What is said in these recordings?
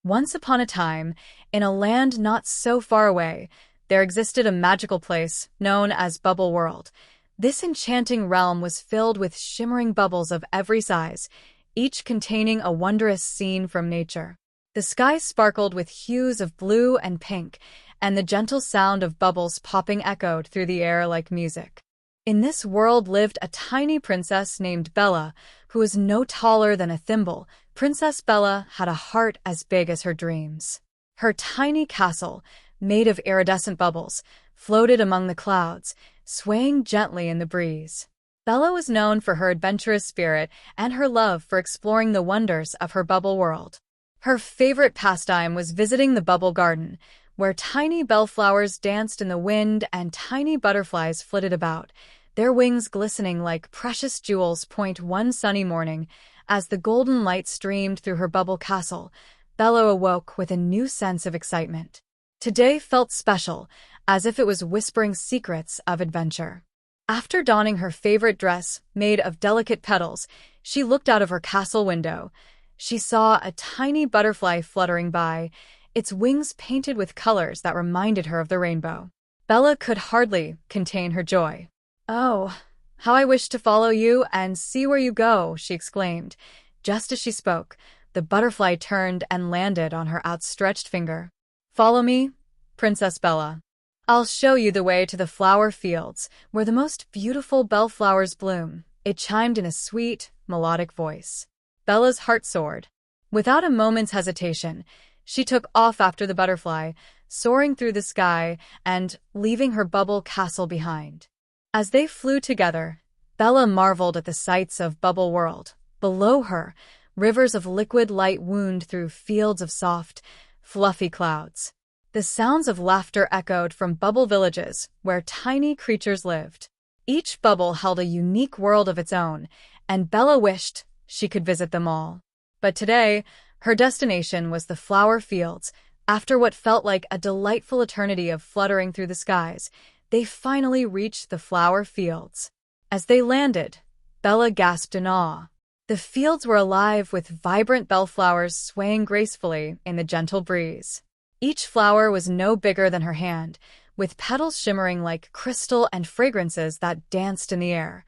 Once upon a time, in a land not so far away, there existed a magical place known as Bubble World. This enchanting realm was filled with shimmering bubbles of every size, each containing a wondrous scene from nature. The sky sparkled with hues of blue and pink, and the gentle sound of bubbles popping echoed through the air like music. In this world lived a tiny princess named Bella, who was no taller than a thimble. Princess Bella had a heart as big as her dreams. Her tiny castle, made of iridescent bubbles, floated among the clouds, swaying gently in the breeze. Bella was known for her adventurous spirit and her love for exploring the wonders of her bubble world. Her favorite pastime was visiting the bubble garden, where tiny bellflowers danced in the wind and tiny butterflies flitted about, their wings glistening like precious jewels. One sunny morning, as the golden light streamed through her bubble castle, Bella awoke with a new sense of excitement. Today felt special, as if it was whispering secrets of adventure. After donning her favorite dress, made of delicate petals, she looked out of her castle window. She saw a tiny butterfly fluttering by, its wings painted with colors that reminded her of the rainbow. Bella could hardly contain her joy. "Oh, how I wish to follow you and see where you go," she exclaimed. Just as she spoke, the butterfly turned and landed on her outstretched finger. "Follow me, Princess Bella. I'll show you the way to the flower fields, where the most beautiful bellflowers bloom," it chimed in a sweet, melodic voice. Bella's heart soared. Without a moment's hesitation, she took off after the butterfly, soaring through the sky and leaving her bubble castle behind. As they flew together, Bella marveled at the sights of Bubble World. Below her, rivers of liquid light wound through fields of soft, fluffy clouds. The sounds of laughter echoed from bubble villages where tiny creatures lived. Each bubble held a unique world of its own, and Bella wished she could visit them all. But today, her destination was the flower fields. After what felt like a delightful eternity of fluttering through the skies, they finally reached the flower fields. As they landed, Bella gasped in awe. The fields were alive with vibrant bellflowers swaying gracefully in the gentle breeze. Each flower was no bigger than her hand, with petals shimmering like crystal and fragrances that danced in the air.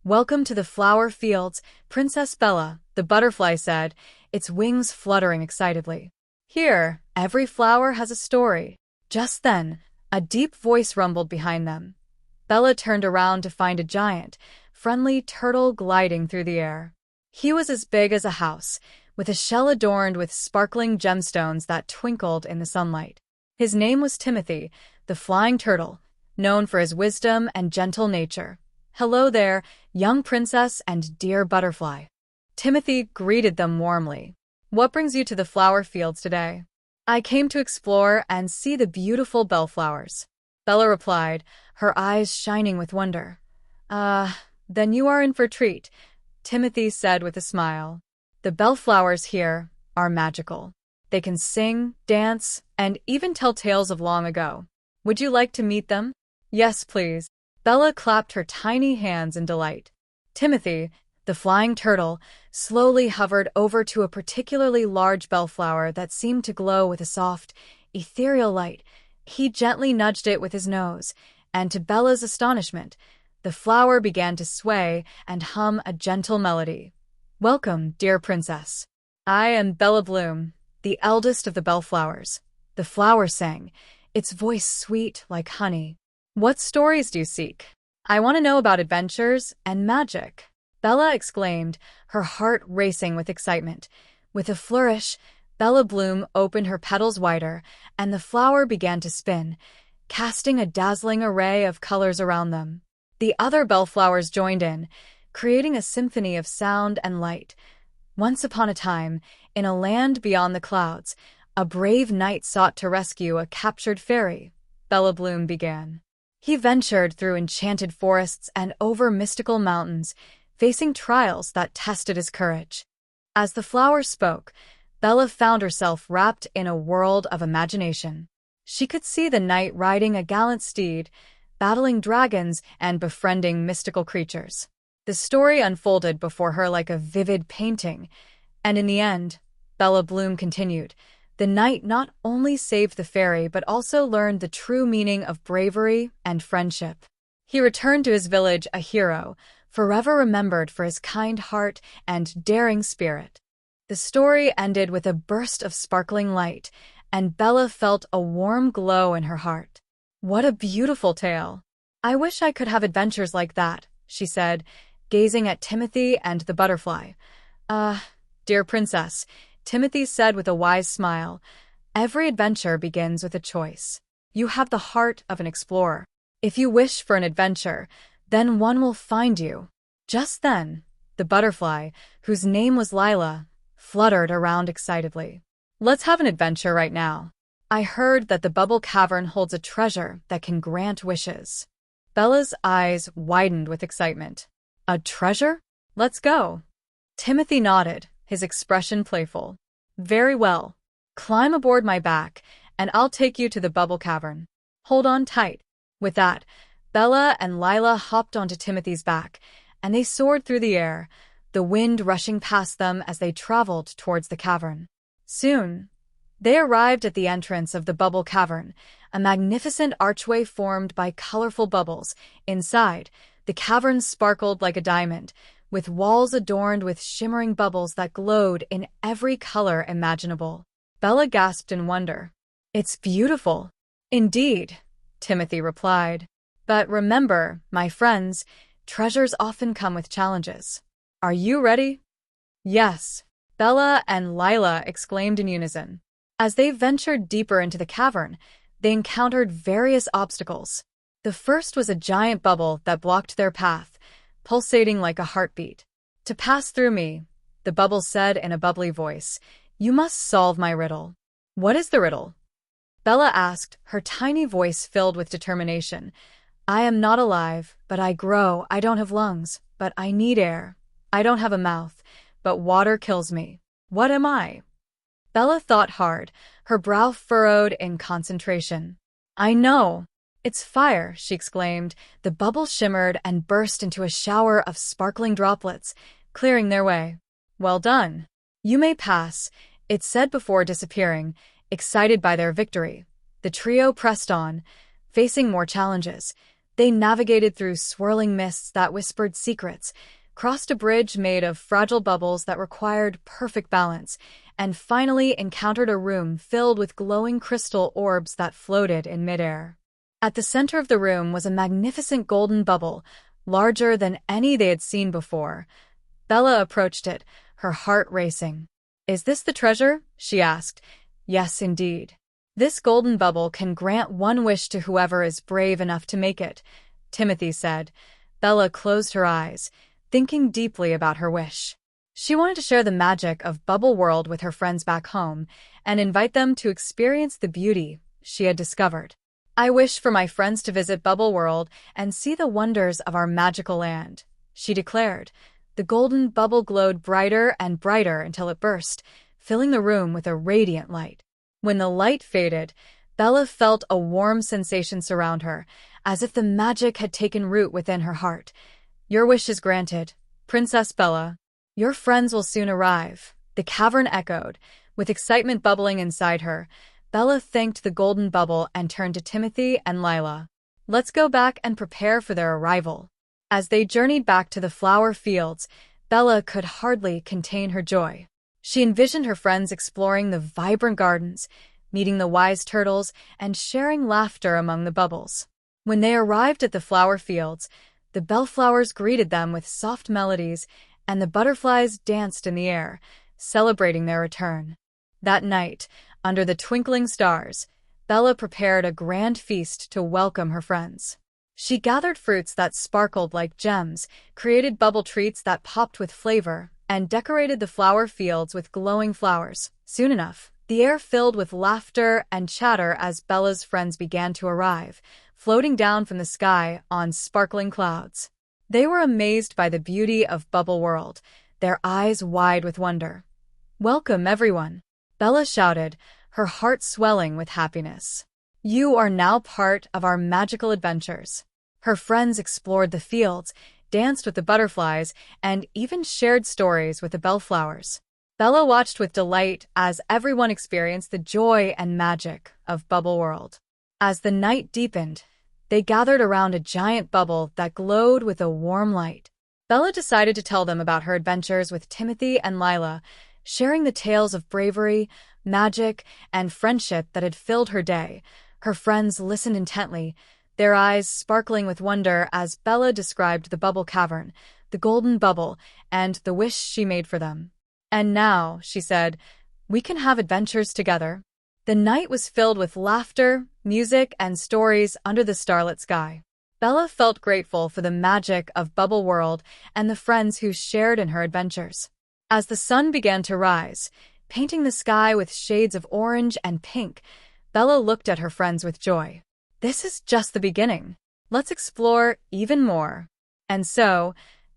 "Welcome to the flower fields, Princess Bella," the butterfly said, its wings fluttering excitedly. "Here, every flower has a story." Just then, a deep voice rumbled behind them. Bella turned around to find a giant, friendly turtle gliding through the air. He was as big as a house, with a shell adorned with sparkling gemstones that twinkled in the sunlight. His name was Timothy, the flying turtle, known for his wisdom and gentle nature. "Hello there, young princess and dear butterfly." Timothy greeted them warmly. "What brings you to the flower fields today?" "I came to explore and see the beautiful bellflowers," Bella replied, her eyes shining with wonder. Then you are in for a treat," Timothy said with a smile. "The bellflowers here are magical. They can sing, dance, and even tell tales of long ago. Would you like to meet them?" "Yes, please." Bella clapped her tiny hands in delight. Timothy, the flying turtle, slowly hovered over to a particularly large bellflower that seemed to glow with a soft, ethereal light. He gently nudged it with his nose, and to Bella's astonishment, the flower began to sway and hum a gentle melody. "Welcome, dear princess. I am Bella Bloom, the eldest of the bellflowers," the flower sang, its voice sweet like honey. "What stories do you seek? I want to know about adventures and magic," Bella exclaimed, her heart racing with excitement. With a flourish, Bella Bloom opened her petals wider, and the flower began to spin, casting a dazzling array of colors around them. The other bellflowers joined in, creating a symphony of sound and light. Once upon a time, in a land beyond the clouds, a brave knight sought to rescue a captured fairy, Bella Bloom began. He ventured through enchanted forests and over mystical mountains, facing trials that tested his courage. As the flower spoke, Bella found herself wrapped in a world of imagination. She could see the knight riding a gallant steed, battling dragons and befriending mystical creatures. The story unfolded before her like a vivid painting, and in the end, Bella Bloom continued, The knight not only saved the fairy but also learned the true meaning of bravery and friendship. He returned to his village a hero, forever remembered for his kind heart and daring spirit. The story ended with a burst of sparkling light, and Bella felt a warm glow in her heart. What a beautiful tale! I wish I could have adventures like that, she said, gazing at Timothy and the butterfly. Dear princess, Timothy said with a wise smile, every adventure begins with a choice. You have the heart of an explorer. If you wish for an adventure, then one will find you. Just then, the butterfly, whose name was Lila, fluttered around excitedly. Let's have an adventure right now. I heard that the bubble cavern holds a treasure that can grant wishes. Bella's eyes widened with excitement. A treasure? Let's go. Timothy nodded, his expression playful. Very well. Climb aboard my back, and I'll take you to the bubble cavern. Hold on tight. With that, Bella and Lila hopped onto Timothy's back, and they soared through the air, the wind rushing past them as they traveled towards the cavern. Soon, they arrived at the entrance of the bubble cavern, a magnificent archway formed by colorful bubbles. Inside, the cavern sparkled like a diamond, with walls adorned with shimmering bubbles that glowed in every color imaginable. Bella gasped in wonder. It's beautiful. Indeed, Timothy replied. But remember, my friends, treasures often come with challenges. Are you ready? Yes, Bella and Lila exclaimed in unison. As they ventured deeper into the cavern, they encountered various obstacles. The first was a giant bubble that blocked their path, pulsating like a heartbeat. To pass through me, the bubble said in a bubbly voice, you must solve my riddle. What is the riddle? Bella asked, her tiny voice filled with determination. I am not alive, but I grow. I don't have lungs, but I need air. I don't have a mouth, but water kills me. What am I? Bella thought hard, her brow furrowed in concentration. I know. It's fire, she exclaimed. The bubble shimmered and burst into a shower of sparkling droplets, clearing their way. Well done. You may pass, it said before disappearing, excited by their victory. The trio pressed on, facing more challenges. They navigated through swirling mists that whispered secrets, crossed a bridge made of fragile bubbles that required perfect balance, and finally encountered a room filled with glowing crystal orbs that floated in midair. At the center of the room was a magnificent golden bubble, larger than any they had seen before. Bella approached it, her heart racing. Is this the treasure? She asked. Yes, indeed. This golden bubble can grant one wish to whoever is brave enough to make it, Timothy said. Bella closed her eyes, thinking deeply about her wish. She wanted to share the magic of Bubble World with her friends back home and invite them to experience the beauty she had discovered. I wish for my friends to visit Bubble World and see the wonders of our magical land, she declared. The golden bubble glowed brighter and brighter until it burst, filling the room with a radiant light. When the light faded, Bella felt a warm sensation surround her, as if the magic had taken root within her heart. Your wish is granted, Princess Bella. Your friends will soon arrive, the cavern echoed. With excitement bubbling inside her, Bella thanked the golden bubble and turned to Timothy and Lila. Let's go back and prepare for their arrival. As they journeyed back to the flower fields, Bella could hardly contain her joy. She envisioned her friends exploring the vibrant gardens, meeting the wise turtles, and sharing laughter among the bubbles. When they arrived at the flower fields, the bellflowers greeted them with soft melodies, and the butterflies danced in the air, celebrating their return. That night, under the twinkling stars, Bella prepared a grand feast to welcome her friends. She gathered fruits that sparkled like gems, created bubble treats that popped with flavor, and decorated the flower fields with glowing flowers. Soon enough, the air filled with laughter and chatter as Bella's friends began to arrive, floating down from the sky on sparkling clouds. They were amazed by the beauty of Bubble World, their eyes wide with wonder. Welcome, everyone, Bella shouted, her heart swelling with happiness. You are now part of our magical adventures. Her friends explored the fields, danced with the butterflies, and even shared stories with the bellflowers. Bella watched with delight as everyone experienced the joy and magic of Bubble World. As the night deepened, they gathered around a giant bubble that glowed with a warm light. Bella decided to tell them about her adventures with Timothy and Lila, sharing the tales of bravery, magic, and friendship that had filled her day. Her friends listened intently, their eyes sparkling with wonder as Bella described the bubble cavern, the golden bubble, and the wish she made for them. "And now," she said, "we can have adventures together." The night was filled with laughter, music, and stories under the starlit sky. Bella felt grateful for the magic of Bubble World and the friends who shared in her adventures. As the sun began to rise, painting the sky with shades of orange and pink, Bella looked at her friends with joy. This is just the beginning. Let's explore even more. And so,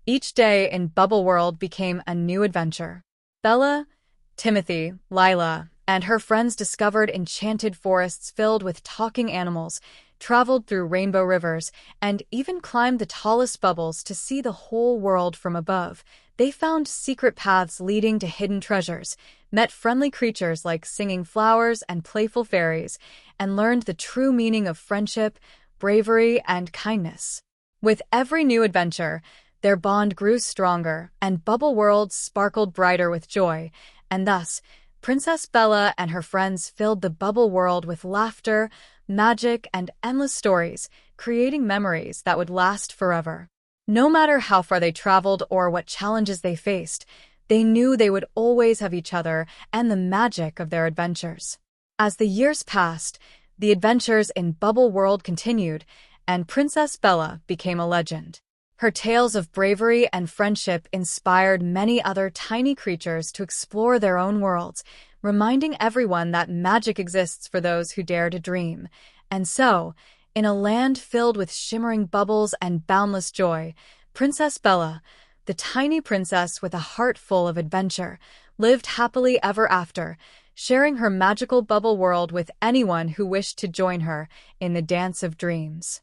each day in Bubble World became a new adventure. Bella, Timothy, Lila, and her friends discovered enchanted forests filled with talking animals, traveled through rainbow rivers, and even climbed the tallest bubbles to see the whole world from above. They found secret paths leading to hidden treasures, met friendly creatures like singing flowers and playful fairies, and learned the true meaning of friendship, bravery, and kindness. With every new adventure, their bond grew stronger, and Bubble World sparkled brighter with joy, and thus, Princess Bella and her friends filled the Bubble World with laughter, magic, and endless stories, creating memories that would last forever. No matter how far they traveled or what challenges they faced, they knew they would always have each other and the magic of their adventures. As the years passed, the adventures in Bubble World continued, and Princess Bella became a legend. Her tales of bravery and friendship inspired many other tiny creatures to explore their own worlds, reminding everyone that magic exists for those who dare to dream. And so, in a land filled with shimmering bubbles and boundless joy, Princess Bella, the tiny princess with a heart full of adventure, lived happily ever after, sharing her magical bubble world with anyone who wished to join her in the dance of dreams.